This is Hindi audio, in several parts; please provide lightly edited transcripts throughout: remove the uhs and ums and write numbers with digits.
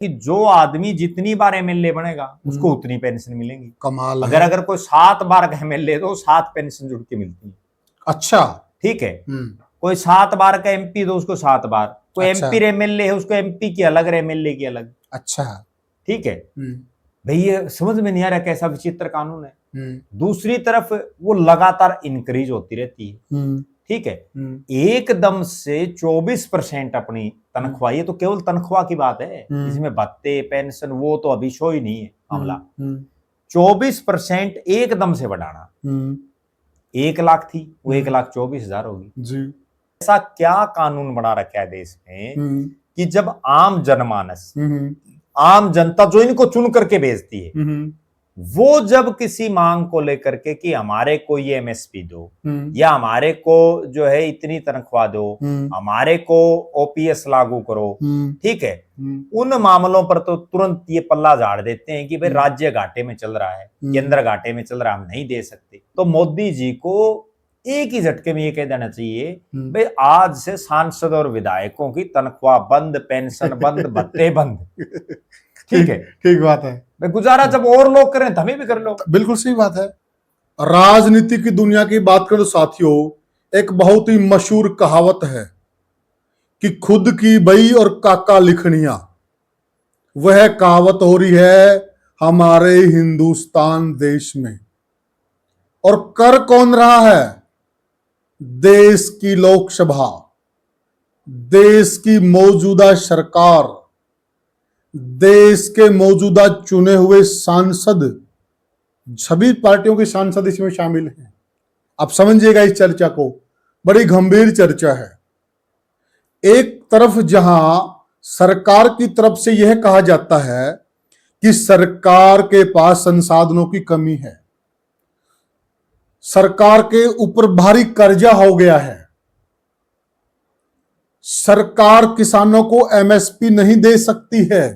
कि जो आदमी जितनी बार एमएलए बनेगा उसको उतनी पेंशन मिलेगी। कमाल है। अगर कोई 7 बार का एमएलए तो 7 पेंशन जुड़ के मिलती है। अच्छा, ठीक है। कोई 7 बार का एमपी तो उसको 7 बार, कोई एमपी एमएलए है उसको एमपी की अलग, एमएलए की अलग। अच्छा, ठीक है भाई, ये समझ में नहीं आ रहा कैसा विचित्र कानून है। दूसरी तरफ वो लगातार इंक्रीज होती रहती है। ठीक है, एकदम से 24% अपनी तनख्वाह, ये तो केवल तनख्वाह की बात है, इसमें भत्ते पेंशन वो तो अभी शो ही नहीं है मामला। 24% एकदम से बढ़ाना, 1 लाख थी वो 1,24,000 होगी जी। ऐसा क्या कानून बना रखा है देश में कि जब आम जनमानस, आम जनता जो इनको चुन करके भेजती है, वो जब किसी मांग को लेकर के कि हमारे को ये एमएसपी दो या हमारे को जो है इतनी तनख्वाह दो, हमारे को ओपीएस लागू करो, ठीक है, उन मामलों पर तो तुरंत ये पल्ला झाड़ देते हैं कि भाई राज्य घाटे में चल रहा है, केंद्र घाटे में चल रहा है, हम नहीं दे सकते। तो मोदी जी को एक ही झटके में ये कह देना चाहिए भाई आज से सांसद और विधायकों की तनख्वाह बंद, पेंशन बंद, भत्ते बंद। ठीक है, ठीक बात है। गुजारा जब और लोग करें तो हमें भी कर लो। बिल्कुल सही बात है। राजनीति की दुनिया की बात करें तो साथियों, एक बहुत ही मशहूर कहावत है कि खुद की बई और काका लिखनिया, वह कहावत हो रही है हमारे हिंदुस्तान देश में। और कर कौन रहा है? देश की लोकसभा, देश की मौजूदा सरकार, देश के मौजूदा चुने हुए सांसद, सभी पार्टियों के सांसद इसमें शामिल हैं। आप समझिएगा इस चर्चा को, बड़ी गंभीर चर्चा है। एक तरफ जहां सरकार की तरफ से यह कहा जाता है कि सरकार के पास संसाधनों की कमी है, सरकार के ऊपर भारी कर्जा हो गया है, सरकार किसानों को एमएसपी नहीं दे सकती है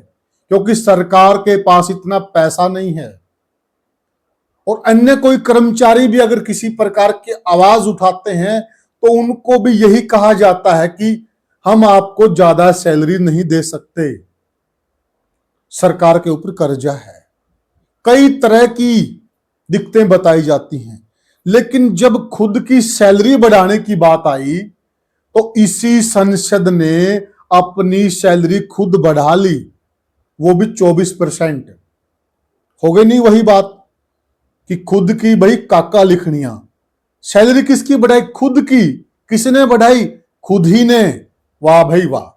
क्योंकि सरकार के पास इतना पैसा नहीं है, और अन्य कोई कर्मचारी भी अगर किसी प्रकार की आवाज उठाते हैं तो उनको भी यही कहा जाता है कि हम आपको ज्यादा सैलरी नहीं दे सकते, सरकार के ऊपर कर्जा है। कई तरह की दिक्कतें बताई जाती हैं, लेकिन जब खुद की सैलरी बढ़ाने की बात आई तो इसी संसद ने अपनी सैलरी खुद बढ़ा ली, वो भी 24%। हो गई नहीं वही बात कि खुद की भाई काका लिखनिया। सैलरी किसकी बढ़ाई? खुद की। किसने बढ़ाई? खुद ही ने। वाह भाई वाह।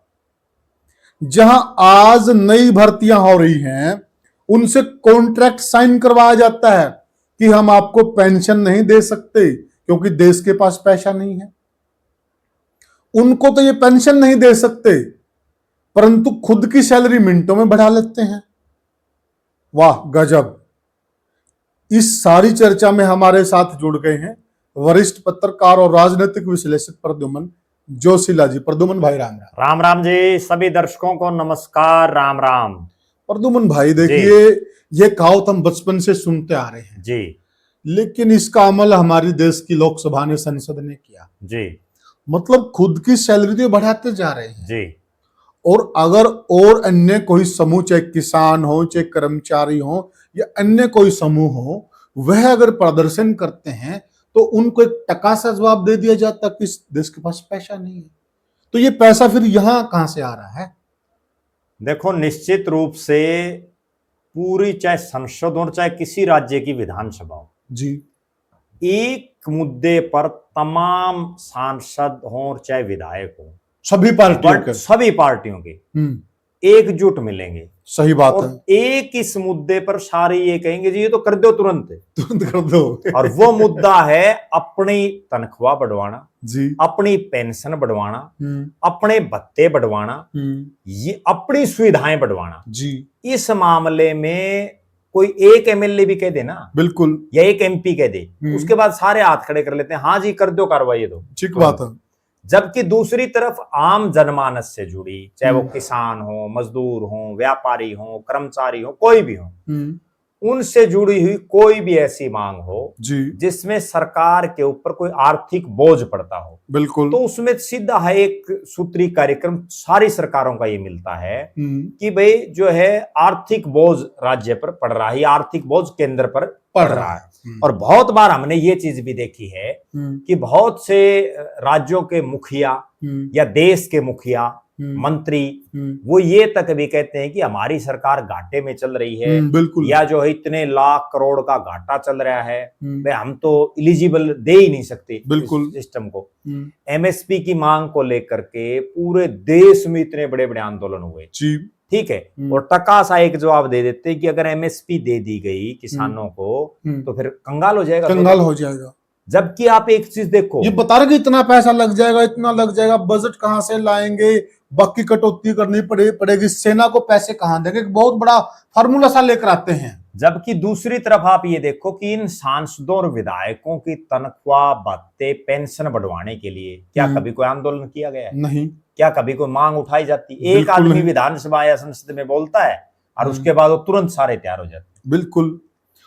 जहां आज नई भर्तियां हो रही हैं उनसे कॉन्ट्रैक्ट साइन करवाया जाता है कि हम आपको पेंशन नहीं दे सकते क्योंकि देश के पास पैसा नहीं है। उनको तो ये पेंशन नहीं दे सकते, परंतु खुद की सैलरी मिनटों में बढ़ा लेते हैं। वाह गजब। इस सारी चर्चा में हमारे साथ जुड़ गए हैं वरिष्ठ पत्रकार और राजनीतिक विश्लेषक प्रद्युमन जोशीला जी। प्रद्युमन भाई राम राम। राम राम जी, सभी दर्शकों को नमस्कार, राम राम। प्रद्युमन भाई देखिए, ये कहावत हम बचपन से सुनते आ रहे हैं जी, लेकिन इसका अमल हमारी देश की लोकसभा ने, संसद ने किया जी। मतलब खुद की सैलरी तो बढ़ाते जा रहे हैं जी। और अगर और अन्य कोई समूह, चाहे किसान हो, चाहे कर्मचारी हो या अन्य कोई समूह हो, वह अगर प्रदर्शन करते हैं तो उनको एक टका सा जवाब दे दिया जाता कि इस देश के पास पैसा नहीं है। तो ये पैसा फिर यहां कहां से आ रहा है? देखो, निश्चित रूप से पूरी चाहे संसद हो चाहे किसी राज्य की विधानसभा हो जी, एक मुद्दे पर तमाम सांसद हो और चाहे विधायक हो, सभी पार्टियों के एकजुट मिलेंगे। सही बात और है। एक इस मुद्दे पर सारे ये कहेंगे जी ये तो कर दो, तुरंत कर दो। और वो मुद्दा है अपनी तनख्वाह बढ़वाना जी, अपनी पेंशन बढ़वाना, अपने भत्ते बढ़वाना, ये अपनी सुविधाएं बढ़वाना जी। इस मामले में कोई एक एमएलए भी कह दे ना, बिल्कुल, या एक एमपी कह दे, उसके बाद सारे हाथ खड़े कर लेते हैं, हाँ जी कर दो कार्रवाई दो, ठीक बात है। जबकि दूसरी तरफ आम जनमानस से जुड़ी, चाहे वो किसान हो, मजदूर हो, व्यापारी हो, कर्मचारी हो, कोई भी हो, उनसे जुड़ी हुई कोई भी ऐसी मांग हो जी जिसमें सरकार के ऊपर कोई आर्थिक बोझ पड़ता हो, बिल्कुल। तो उसमें सीधा है एक सूत्री कार्यक्रम सारी सरकारों का ये मिलता है कि भाई जो है आर्थिक बोझ राज्य पर पड़ रहा है, आर्थिक बोझ केंद्र पर पड़ रहा है। और बहुत बार हमने ये चीज भी देखी है कि बहुत से राज्यों के मुखिया या देश के मुखिया मंत्री वो ये तक भी कहते हैं कि हमारी सरकार घाटे में चल रही है, बिल्कुल। या जो है इतने लाख करोड़ का घाटा चल रहा है, भाई हम तो एलिजिबल दे ही नहीं सकते बिल्कुल सिस्टम को। एमएसपी की मांग को लेकर के पूरे देश में इतने बड़े बड़े आंदोलन हुए, ठीक है, और टका सा एक जवाब दे देते कि अगर एमएसपी दे दी गई किसानों को तो फिर कंगाल हो जाएगा, कंगाल हो जाएगा। जबकि आप एक चीज देखो, ये बता रहे कि इतना पैसा लग जाएगा, इतना लग जाएगा, बजट कहां से लाएंगे, बाकी कटौती करनी पड़ेगी, सेना को पैसे कहां देंगे, बहुत बड़ा फार्मूला सा लेकर आते हैं। जबकि दूसरी तरफ आप ये देखो कि इन सांसदों और विधायकों की तनख्वाह, भत्ते, पेंशन बढ़वाने के लिए क्या कभी कोई आंदोलन किया गया है? नहीं। क्या कभी कोई मांग उठाई जाती? एक आदमी विधानसभा या संसद में बोलता है और उसके बाद वो तुरंत सारे तैयार हो जाते। बिल्कुल।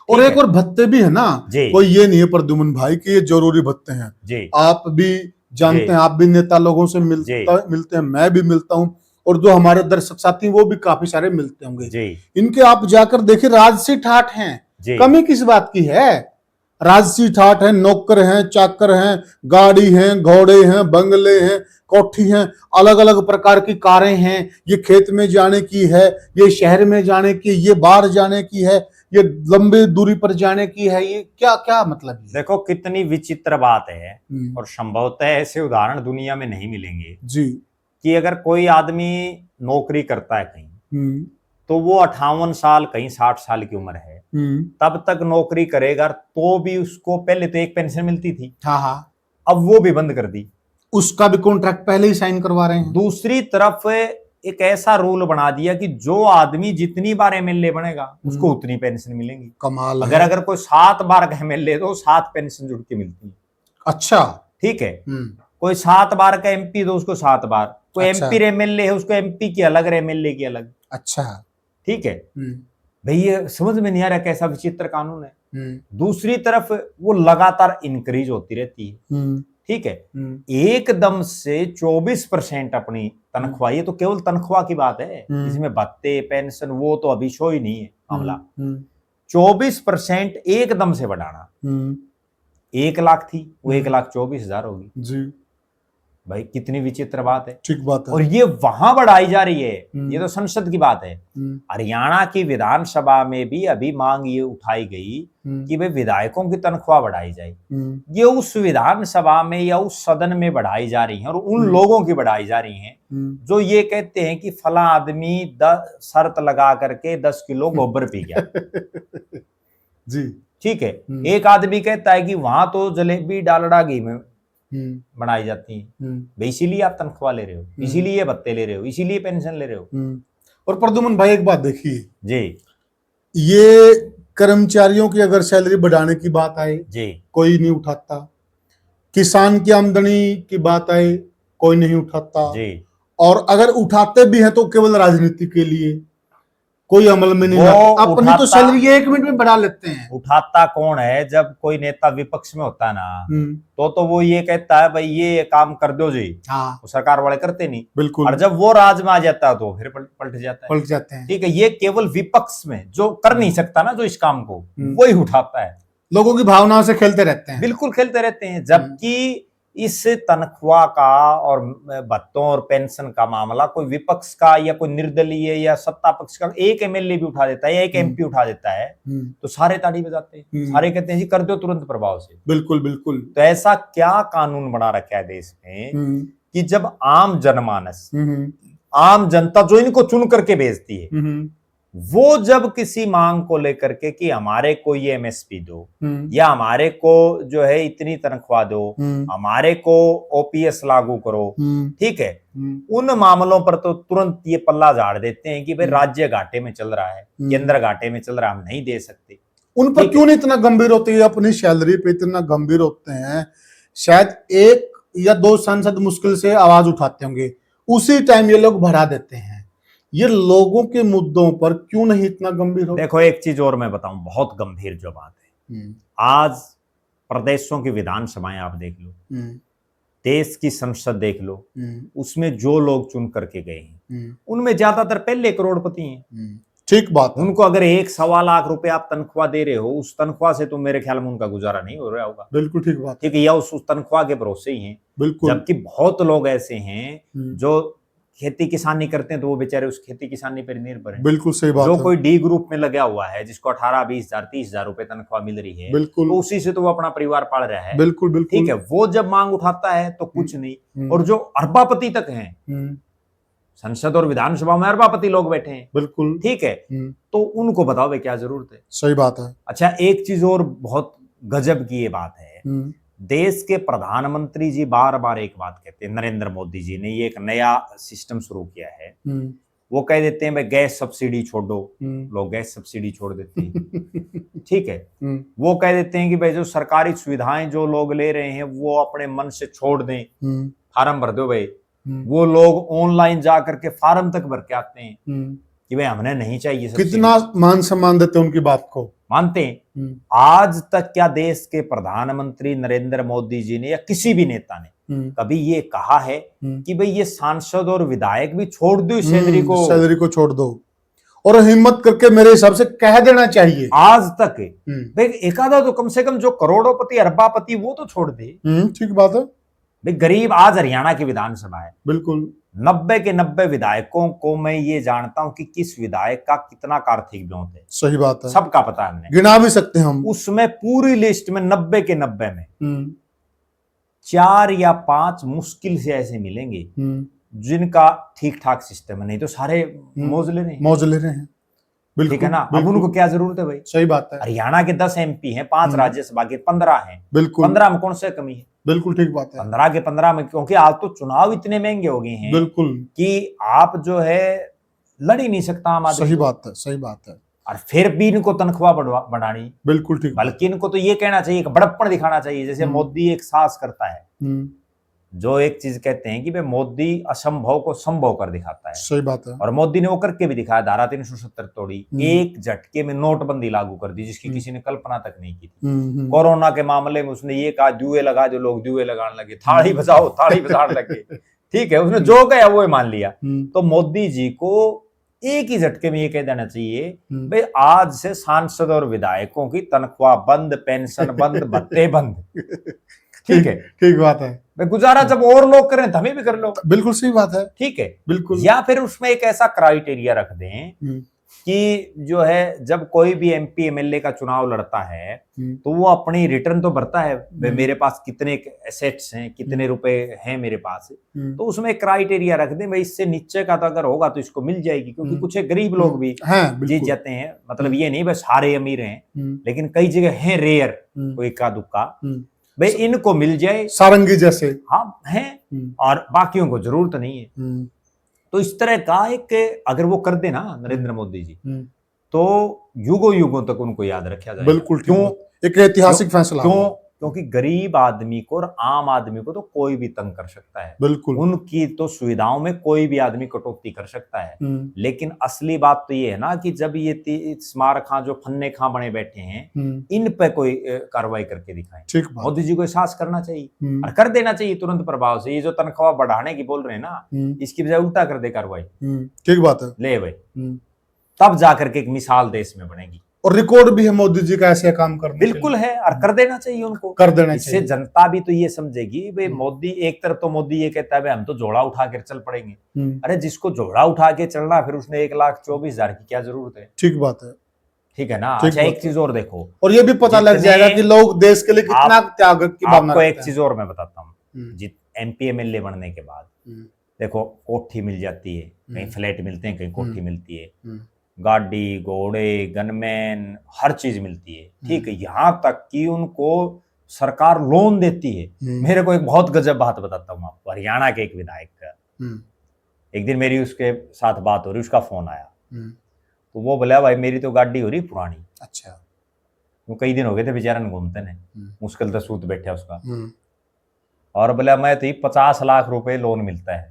और एक और भत्ते भी है ना, कोई ये नहीं है प्रद्युमन भाई कि ये जरूरी भत्ते हैं जी। आप भी जानते हैं, आप भी नेता लोगों से मिलते हैं, मैं भी मिलता हूं, और जो हमारे दर्शक साथी वो भी काफी सारे मिलते होंगे जी। इनके आप जाकर देखिए राजसी ठाठ हैं, कमी किस बात की है? राजसी ठाठ है, नौकर हैं, चाकर हैं, गाड़ी हैं, घोड़े हैं, बंगले हैं, कोठी हैं, अलग अलग प्रकार की कारें हैं, ये खेत में जाने की है, ये शहर में जाने की, ये बाहर जाने की है, ये लंबी दूरी पर जाने की है, ये क्या क्या मतलब है? देखो कितनी विचित्र बात है, और संभवतः ऐसे उदाहरण दुनिया में नहीं मिलेंगे जी, कि अगर कोई आदमी नौकरी करता है कहीं तो वो 58 साल कहीं 60 साल की उम्र है, तब तक नौकरी करेगा, तो भी उसको पहले तो एक पेंशन मिलती थी, हाँ, अब वो भी बंद कर दी, उसका भी कॉन्ट्रैक्ट पहले ही साइन करवा रहे हैं। दूसरी तरफ एक ऐसा रूल बना दिया कि जो आदमी जितनी बार एमएलए बनेगा उसको उतनी पेंशन मिलेगी। कमाल। अगर कोई 7 बार का एमएलए तो 7 पेंशन जुड़ के मिलती है। अच्छा, ठीक है। कोई 7 बार का एमपी तो उसको 7 बार, कोई एमपी एमएलए है उसको एमपी की अलग, एमएलए की अलग। अच्छा, ठीक है भाई, ये समझ में नहीं आ रहा कैसा विचित्र कानून है। दूसरी तरफ वो लगातार इंक्रीज होती रहती है, ठीक है, एकदम से 24% अपनी तनख्वाह, ये तो केवल तनख्वाह की बात है, इसमें भत्ते पेंशन वो तो अभी शो ही नहीं है मामला। 24% एकदम से बढ़ाना, 1 लाख थी वो 1,24,000 होगी जी। भाई कितनी विचित्र बात है, ठीक बात है। और ये वहां बढ़ाई जा रही है, ये तो संसद की बात है। हरियाणा की विधानसभा में भी अभी मांग ये उठाई गई कि भाई विधायकों की तनख्वाह बढ़ाई जाए, ये उस विधानसभा में या उस सदन में बढ़ाई जा रही है, और उन लोगों की बढ़ाई जा रही है जो ये कहते हैं कि फला आदमी शर्त लगा करके 10 किलो गोबर पी गया जी, ठीक है। एक आदमी कहता है कि वहां तो जलेबी डालडा घी में बनाई जाती है, इसीलिए आप तनख्वाह ले रहे हो, इसीलिए भत्ते ले रहे हो, इसीलिए पेंशन ले रहे हो। और प्रद्युमन भाई एक बात देखिए जी, ये कर्मचारियों की अगर सैलरी बढ़ाने की बात आए जी, कोई नहीं उठाता, किसान की आमदनी की बात आए कोई नहीं उठाता जी, और अगर उठाते भी हैं तो केवल राजनीति के लिए, कोई अमल में नहीं लाता। अपनी तो सैलरी 1 मिनट में बढ़ा लेते हैं। उठाता कौन है? जब कोई नेता विपक्ष में होता है ना, तो वो ये कहता है भाई ये काम कर दो जी, हाँ, वो सरकार वाले करते नहीं, बिल्कुल। और जब वो राज में आ जाता है तो फिर पलट जाते हैं, ठीक है। ये केवल विपक्ष में जो कर नहीं सकता ना, जो इस काम को, वही उठाता है, लोगों की भावनाओं से खेलते रहते हैं, बिल्कुल खेलते रहते हैं। जबकि इस तनख्वाह का और भत्तों और पेंशन का मामला कोई विपक्ष का या कोई निर्दलीय या सत्ता पक्ष का एक एमएलए भी उठा देता है या एक एमपी उठा देता है तो सारे ताली बजाते हैं, सारे कहते हैं जी कर दो तुरंत प्रभाव से। बिल्कुल बिल्कुल। तो ऐसा क्या कानून बना रखा है देश में कि जब आम जनमानस, आम जनता जो इनको चुन करके भेजती है, वो जब किसी मांग को लेकर के कि हमारे को ये एमएसपी दो या हमारे को जो है इतनी तनख्वाह दो, हमारे को ओपीएस लागू करो, ठीक है, उन मामलों पर तो तुरंत ये पल्ला झाड़ देते हैं कि भाई राज्य घाटे में चल रहा है, केंद्र घाटे में चल रहा है, हम नहीं दे सकते। उन पर क्यों नहीं इतना गंभीर होते हैं, अपनी सैलरी पे इतना गंभीर होते हैं? शायद 1 या 2 सांसद मुश्किल से आवाज उठाते होंगे, उसी टाइम ये लोग बढ़ा देते हैं। ये लोगों के मुद्दों पर क्यों नहीं इतना गंभीर हो? देखो एक चीज और मैं बताऊं, बहुत गंभीर जो बात है, आज प्रदेशों की विधानसभाएं आप देख लो, देश की संसद देख लो, उसमें जो लोग चुन करके गए हैं उनमें ज्यादातर पहले करोड़पति हैं। ठीक बात है। उनको अगर 1-1.25 लाख रुपए आप तनख्वाह दे रहे हो, उस तनख्वाह से तो मेरे ख्याल में उनका गुजारा नहीं हो रहा होगा। बिल्कुल ठीक बात। ठीक है, या उस तनख्वाह के भरोसे ही हैं। बिल्कुल। जबकि बहुत लोग ऐसे हैं जो खेती किसानी करते हैं तो वो बेचारे उस खेती किसानी पर निर्भर हैं। बिल्कुल सही बात जो है। कोई डी ग्रुप में लगा हुआ है, जिसको 18-20 हजार 30 हजार रुपए तनख्वाह मिल रही है, बिल्कुल, तो उसी से तो वो अपना परिवार पाल रहा है। बिल्कुल बिल्कुल। ठीक है, वो जब मांग उठाता है तो कुछ नहीं। और जो अरबापति तक हैं, संसद और विधानसभा में अरबापति लोग बैठे हैं, बिल्कुल ठीक है, तो उनको बताओ भाई क्या जरूरत है? सही बात है। अच्छा, एक चीज और बहुत गजब की ये बात है, देश के प्रधानमंत्री जी बार बार एक बात कहते हैं, नरेंद्र मोदी जी ने ये एक नया सिस्टम शुरू किया है। वो कह देते हैं भाई गैस सब्सिडी छोड़ो, लोग गैस सब्सिडी छोड़ देते हैं। ठीक है, वो कह देते हैं कि भाई जो सरकारी सुविधाएं जो लोग ले रहे हैं वो अपने मन से छोड़ दें, फार्म भर दो भाई। वो लोग ऑनलाइन जा करके फार्म तक भर के आते हैं कि भाई हमने नहीं चाहिए। कितना मान सम्मान देते हैं उनकी बात को, मानते हैं। आज तक क्या देश के प्रधानमंत्री नरेंद्र मोदी जी ने या किसी भी नेता ने कभी ये कहा है कि भाई ये सांसद और विधायक भी छोड़ दो सैलरी को छोड़ दो? और हिम्मत करके मेरे हिसाब से कह देना चाहिए। आज तक भाई एक आधा तो कम से कम जो करोड़ों अरबापति वो तो छोड़ दे। ठीक बात है भाई। गरीब, आज हरियाणा की विधानसभा है, बिल्कुल 90 के 90 विधायकों को मैं ये जानता हूं कि किस विधायक का कितना आर्थिक ब्योंत है। सही बात है, सबका पता है, हमने गिना भी सकते हैं हम। उसमें पूरी लिस्ट में 90 के 90 में 4 या 5 मुश्किल से ऐसे मिलेंगे जिनका ठीक ठाक सिस्टम है, नहीं तो सारे मौज ले रहे हैं। ठीक है ना? अब उनको क्या जरूरत है भाई? सही बात है। हरियाणा के 10 MP हैं, 5 राज्यसभा के 15 हैं। बिल्कुल 15 में कौन सा कमी है? बिल्कुल ठीक बात है। 15 के 15 में, क्योंकि आज तो चुनाव इतने महंगे हो गए हैं बिल्कुल कि आप जो है लड़ ही नहीं सकता आम आदमी। सही बात है, सही बात है। और फिर भी इनको तनख्वाह बढ़ानी, बिल्कुल ठीक। बल्कि इनको तो ये कहना चाहिए, बड़प्पन दिखाना चाहिए, जैसे मोदी एक साहस करता है, जो एक चीज कहते हैं कि भाई मोदी असंभव को संभव कर दिखाता है। सही बात है। और मोदी ने वो करके भी दिखाया, धारा 370 तोड़ी, एक झटके में नोटबंदी लागू कर दी जिसकी किसी ने कल्पना तक नहीं की थी। कोरोना के मामले में उसने ये कहा जुए लगा, जो लोग जुए लगाने लगे, थाली बजाने लगे। ठीक है, उसने जो कहा वो मान लिया। तो मोदी जी को एक ही झटके में ये कह देना चाहिए भाई आज से सांसद और विधायकों की तनख्वाह बंद, पेंशन बंद, भत्ते बंद। ठीक है, ठीक बात है। गुजारा जब और लोग करें तो हमें भी कर लो। बिल्कुल सही बात है। ठीक है, बिल्कुल। या फिर उसमें एक ऐसा क्राइटेरिया रख दें कि जो है जब कोई भी MP MLA का चुनाव लड़ता है तो वो अपनी रिटर्न तो भरता है, मेरे पास कितने एसेट्स हैं, कितने रुपए हैं मेरे पास, तो उसमें क्राइटेरिया रख दें भाई इससे नीचे का तो अगर होगा तो इसको मिल जाएगी, क्योंकि कुछ गरीब लोग भी जीत जाते हैं। मतलब ये नहीं बस सारे अमीर हैं, लेकिन कई जगह हैं रेयर, कोई इक्का दुक्का, भाई इनको मिल जाए, सारंगी जैसे हाँ हैं, और बाकियों को जरूरत नहीं है। तो इस तरह का एक अगर वो कर देना नरेंद्र मोदी जी, तो युगों युगों तक उनको याद रखा जाएगा। बिल्कुल क्यों? एक ऐतिहासिक फैसला। क्योंकि गरीब आदमी को और आम आदमी को तो कोई भी तंग कर सकता है। बिल्कुल, उनकी तो सुविधाओं में कोई भी आदमी कटौती कर सकता है। लेकिन असली बात तो ये है ना कि जब ये स्मारक खां जो फन्ने खां बने बैठे हैं, इन पे कोई कार्रवाई करके दिखाएं। मोदी जी को एहसास करना चाहिए और कर देना चाहिए तुरंत प्रभाव से। ये जो तनख्वाह बढ़ाने की बोल रहे हैं ना, इसकी बजाय उल्टा कर दे कार्रवाई। ठीक बात है, ले भाई, तब जाकर के एक मिसाल देश में बनेगी। और रिकॉर्ड भी है मोदी जी का ऐसे काम करना। बिल्कुल है, और कर देना चाहिए उनको, कर देना चाहिए। इससे जनता भी तो ये समझेगी भाई मोदी, एक तरफ तो मोदी ये कहता है भाई हम तो जोड़ा उठा कर चल पड़ेंगे। अरे जिसको जोड़ा उठा के चलना, फिर उसने 1,24,000 की क्या जरूरत है? ठीक बात है, ठीक है ना? अच्छा, एक चीज और देखो, और ये भी पता लग जाएगा कि लोग देश के लिए कितना त्याग की भावना रखते हैं। एक चीज और मैं बताता हूँ, MP MLA बनने के बाद देखो कोठी मिल जाती है, कहीं फ्लैट मिलते हैं, कहीं कोठी मिलती है, गाड़ी घोड़े गनमैन हर चीज मिलती है। ठीक है, यहाँ तक कि उनको सरकार लोन देती है। मेरे को एक बहुत गजब बात बताता हूँ आपको, हरियाणा के एक विधायक का, एक दिन मेरी उसके साथ बात हो रही, उसका फोन आया, तो वो बोला भाई मेरी तो गाड़ी हो रही पुरानी। अच्छा, वो कई दिन हो गए थे बेचारा घूमते ने, मुश्किल से सूत बैठा उसका, और बोला मैं तो 50 लाख रुपए लोन मिलता है।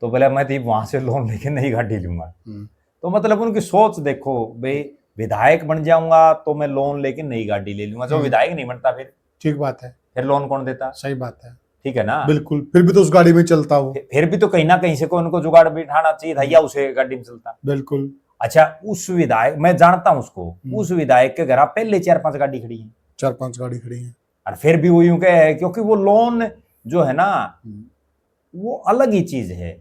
तो बोला मैं तो वहां से लोन लेके नई गाड़ी लूंगा। तो मतलब उनकी सोच देखो भाई, विधायक बन जाऊंगा तो मैं लोन लेके नई गाड़ी ले लूंगा, जो विधायक नहीं बनता ठीक बात है, फिर लोन कौन देता? सही बात है, ठीक है ना। बिल्कुल, फिर भी तो उस गाड़ी में चलता वो, फिर भी तो कहीं ना कहीं से को उनको जुगाड़ बिठाना चाहिए था, या उसे गाड़ी में चलता। बिल्कुल। अच्छा, उस विधायक, मैं जानता हूं उसको, उस विधायक के घर पहले 4-5 गाड़ी खड़ी है, 4-5 गाड़ी खड़ी है, और फिर भी वो यूं कह है, क्योंकि वो लोन जो है ना वो अलग ही चीज है।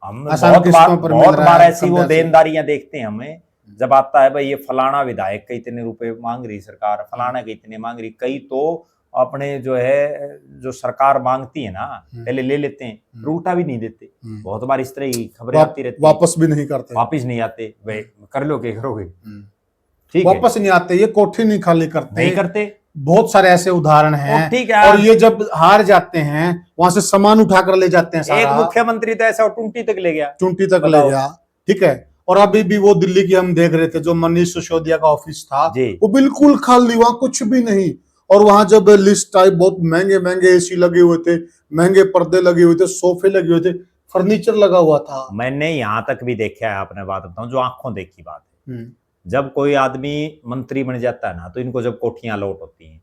हम बहुत बार ऐसी वो देनदारियां देखते हैं हमें, जब आता है भाई ये फलाना विधायक के इतने रुपए मांग रही सरकार, फलाना के इतने मांग रही, कई तो अपने जो है जो सरकार मांगती है ना पहले ले लेते हैं, उल्टा भी नहीं देते। बहुत बार इस तरह की खबरें आती रहती, वापस भी नहीं करते, वापस नहीं आते, भाई कर लो क्या करोगे, ठीक है, वापस नहीं आते, ये कोठी नहीं खाली करते, नहीं करते। बहुत सारे ऐसे उदाहरण हैं। ठीक है, और ये जब हार जाते हैं वहां से सामान उठाकर ले जाते हैं सारा। एक मुख्यमंत्री तो ऐसा टुंटी तक ले गया, टुंटी तक ले गया, ठीक है। और अभी भी वो दिल्ली की हम देख रहे थे, जो मनीष सिसोदिया का ऑफिस था वो बिल्कुल खाली, वहां कुछ भी नहीं। और वहां जब लिस्ट आई, बहुत महंगे महंगे एसी लगे हुए थे, महंगे पर्दे लगे हुए थे, सोफे लगे हुए थे, फर्नीचर लगा हुआ था। मैंने यहाँ तक भी देखा है, आपने बात बताऊं जो आंखों देखी बात है, जब कोई आदमी मंत्री बन जाता है ना, तो इनको जब कोठियां अलॉट होती हैं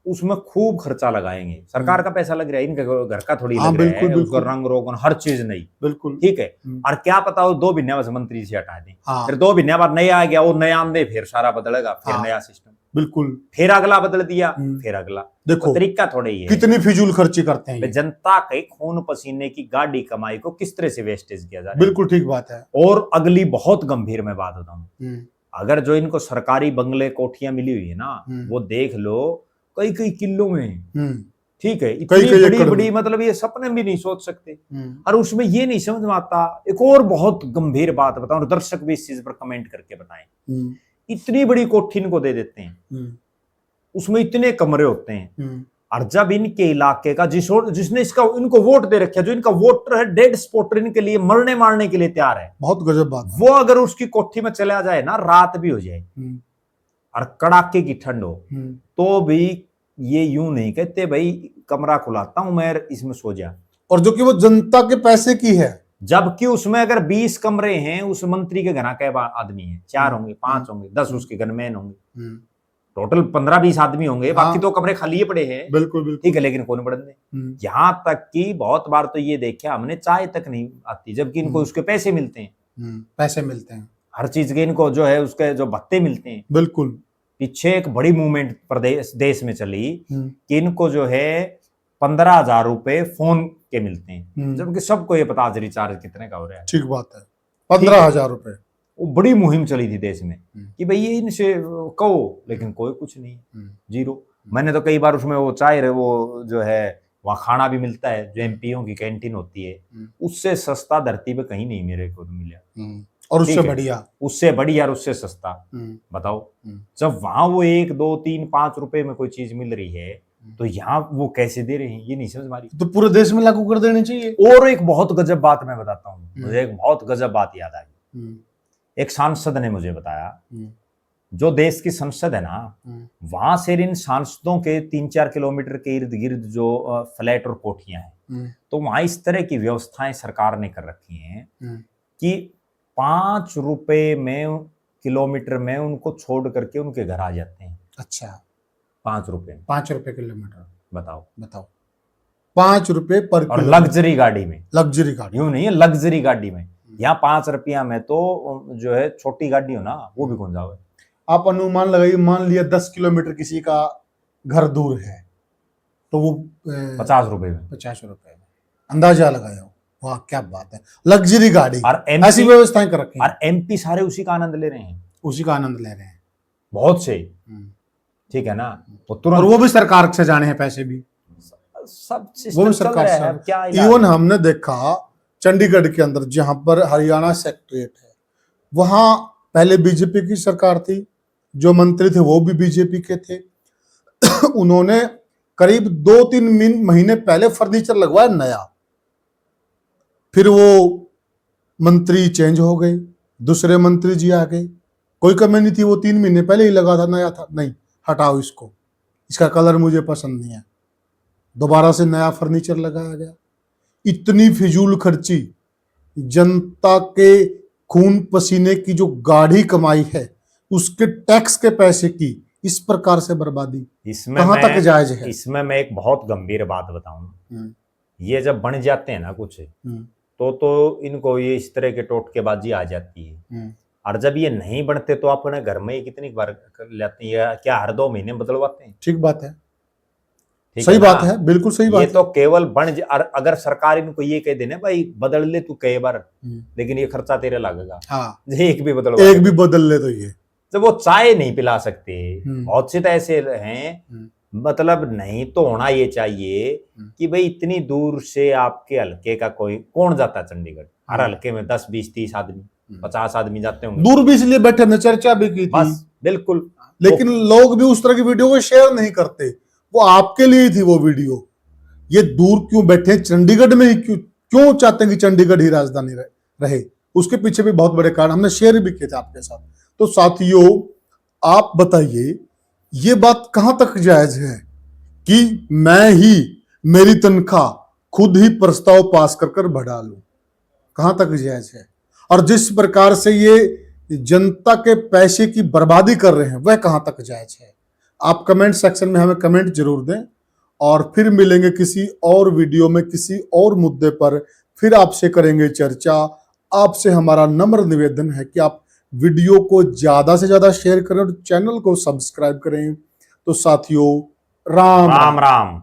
उसमें खूब खर्चा लगाएंगे, सरकार का पैसा लग रहा है, इनके घर का थोड़ी लग रहा है, उसको रंग रोगन हर चीज नहीं, बिल्कुल ठीक है। और क्या पता वो 2 महीने बाद मंत्री से हटा दें, फिर 2 महीने बाद नया आ गया, वो नया आंदे, फिर सारा बदलेगा, फिर नया सिस्टम, बिल्कुल, फिर अगला बदल दिया, फिर अगला। देखो तरीका थोड़ा ही है, कितनी फिजूल खर्ची करते हैं। जनता के खून पसीने की गाड़ी कमाई को किस तरह से वेस्टेज किया जा रहा है, बिल्कुल ठीक बात है। और अगली बहुत गंभीर मैं बात बताऊं, अगर जो इनको सरकारी बंगले कोठियां मिली हुई है ना, वो देख लो कई कई किलो में, ठीक है, इतनी बड़ी बड़ी, मतलब ये सपने भी नहीं सोच सकते। और उसमें ये नहीं समझ में आता, एक और बहुत गंभीर बात बताऊं, दर्शक भी इस चीज पर कमेंट करके बताएं, इतनी बड़ी कोठी इनको दे देते हैं, उसमें इतने कमरे होते हैं, और जब इनके इलाके का जिसने इसका इनको वोट दे रखा है, जो इनका वोटर है, डेड स्पॉटर इनके लिए मरने मारने के लिए तैयार है, बहुत गजब बात, वो अगर उसकी कोठी में चला जाए ना, रात भी हो जाए और कड़ाके की ठंड हो, तो भी ये यूं नहीं कहते भाई कमरा खुलाता हूं मैं, इसमें सो जा, और जो कि वो जनता के पैसे की है, जबकि उसमें अगर 20 कमरे हैं, उस मंत्री के घर के आदमी है, 4 होंगे, 5 होंगे, 10 उसके गनमैन होंगे, टोटल 15-20 आदमी होंगे, बाकी तो कमरे खाली पड़े हैं, बिल्कुल ठीक है, लेकिन कौन पढ़ने। यहाँ तक कि बहुत बार तो ये देखा हमने, चाय तक नहीं आती, जबकि इनको उसके पैसे मिलते हैं, पैसे मिलते हैं, हर चीज के इनको जो है उसके जो भत्ते मिलते हैं, बिल्कुल। पीछे एक बड़ी मूवमेंट प्रदेश देश में चली कि इनको जो है 15,000 रुपए फोन के मिलते हैं, जबकि सबको ये पता रिचार्ज कितने का हो रहा है, ठीक बात है, 15,000 रुपए। वो बड़ी मुहिम चली थी देश में कि भाई ये इनसे कहो, लेकिन कोई कुछ नहीं, जीरो। मैंने तो कई बार उसमें वो चाय वो जो है वहाँ खाना भी मिलता है, जो एमपीओ की कैंटीन होती है, उससे सस्ता धरती पे कहीं नहीं मेरे को मिला, और उससे बढ़िया और उससे सस्ता। बताओ, जब वहां वो 1, 2, 3, 5 रुपए में कोई चीज मिल रही है, तो यहाँ वो कैसे दे रहे हैं, ये नहीं समझ मारी। तो पूरे देश में लागू कर देनी चाहिए। और एक बहुत गजब बात मैं बताता हूँ, मुझे एक बहुत गजब बात याद आई, एक सांसद ने मुझे बताया, जो देश की संसद है ना, वहां से इन सांसदों के 3-4 किलोमीटर के इर्द गिर्द जो फ्लैट और कोठियां हैं, तो वहां इस तरह की व्यवस्थाएं सरकार ने कर रखी हैं कि 5 रुपए में किलोमीटर में उनको छोड़ करके उनके घर आ जाते हैं। अच्छा, 5 रुपए किलोमीटर, बताओ 5 रुपए पर, और लग्जरी गाड़ी में, यूं नहीं है, लग्जरी गाड़ी में। यहाँ 5 रुपया में तो जो है छोटी गाड़ी हो ना, वो भी कौन जाओगे। आप अनुमान लगाइए, मान लिया 10 किलोमीटर किसी का घर दूर है, तो वो 50 रुपए में, 50 रुपए में, अंदाजा लगाया। वाह क्या बात है, लग्जरी गाड़ी, और ऐसी व्यवस्थाएं कर रखी हैं, और एमपी सारे उसी का आनंद ले रहे हैं, बहुत से, ठीक है ना, और वो भी सरकार से जाने हैं पैसे भी, सब सिस्टम चल रहा है, क्या इवन हमने देखा चंडीगढ़ के अंदर, जहां पर हरियाणा सेक्रेटरीट है, वहां पहले बीजेपी की सरकार थी, जो मंत्री थे वो भी बीजेपी के थे। उन्होंने करीब 2-3 महीने पहले फर्नीचर लगवाया नया, फिर वो मंत्री चेंज हो गए, दूसरे मंत्री जी आ गए, कोई कमी नहीं थी, वो 3 महीने पहले ही लगा था, नया था, नहीं हटाओ इसको, इसका कलर मुझे पसंद नहीं है, दोबारा से नया फर्नीचर लगाया गया। इतनी फिजूल खर्ची, जनता के खून पसीने की जो गाढ़ी कमाई है, उसके टैक्स के पैसे की इस प्रकार से बर्बादी इसमें कहां तक जायज है? इसमें मैं एक बहुत गंभीर बात बताऊं। ये जब बन जाते हैं ना कुछ, तो इनको ये इस तरह के टोटकेबाजी आ जाती है। और जब ये नहीं बनते तो आप अपने घर में ही कितनी बार कर लेते हैं, क्या हर 2 महीने बदलवाते हैं? ठीक बात है, सही बात है, बिल्कुल सही बात ये तो केवल अगर सरकार इनको ये कह देना भाई बदल ले तू कई बार, लेकिन ये खर्चा तेरे लगेगा। हाँ, एक भी बदल ले तो ये जब वो चाय नहीं पिला सकते, बहुत से तो ऐसे हैं, मतलब नहीं तो होना ये चाहिए कि भाई इतनी दूर से आपके हल्के का कोई कौन जाता है चंडीगढ़? हर हल्के में 10, 20, 30 आदमी, 50 आदमी जाते होंगे। दूर भी इसलिए बैठे ने, चर्चा भी की थी, बस बिल्कुल। लेकिन लोग भी उस तरह की वीडियो को शेयर नहीं करते। वो आपके लिए ही थी वो वीडियो। ये दूर क्यों बैठे, चंडीगढ़ में ही क्यों चाहते हैं कि चंडीगढ़ ही राजधानी रहे? उसके पीछे भी बहुत बड़े कारण हमने शेयर भी किए थे आपके साथ। तो साथियों, आप बताइए ये बात कहां तक जायज है कि मैं ही मेरी तनख्वाह खुद ही प्रस्ताव पास कर बढ़ा लूं? कहां तक जायज है? और जिस प्रकार से ये जनता के पैसे की बर्बादी कर रहे हैं, वह कहां तक जायज है? आप कमेंट सेक्शन में हमें कमेंट जरूर दें, और फिर मिलेंगे किसी और वीडियो में किसी और मुद्दे पर, फिर आपसे करेंगे चर्चा। आपसे हमारा नम्र निवेदन है कि आप वीडियो को ज्यादा से ज्यादा शेयर करें और चैनल को सब्सक्राइब करें। तो साथियों, राम राम।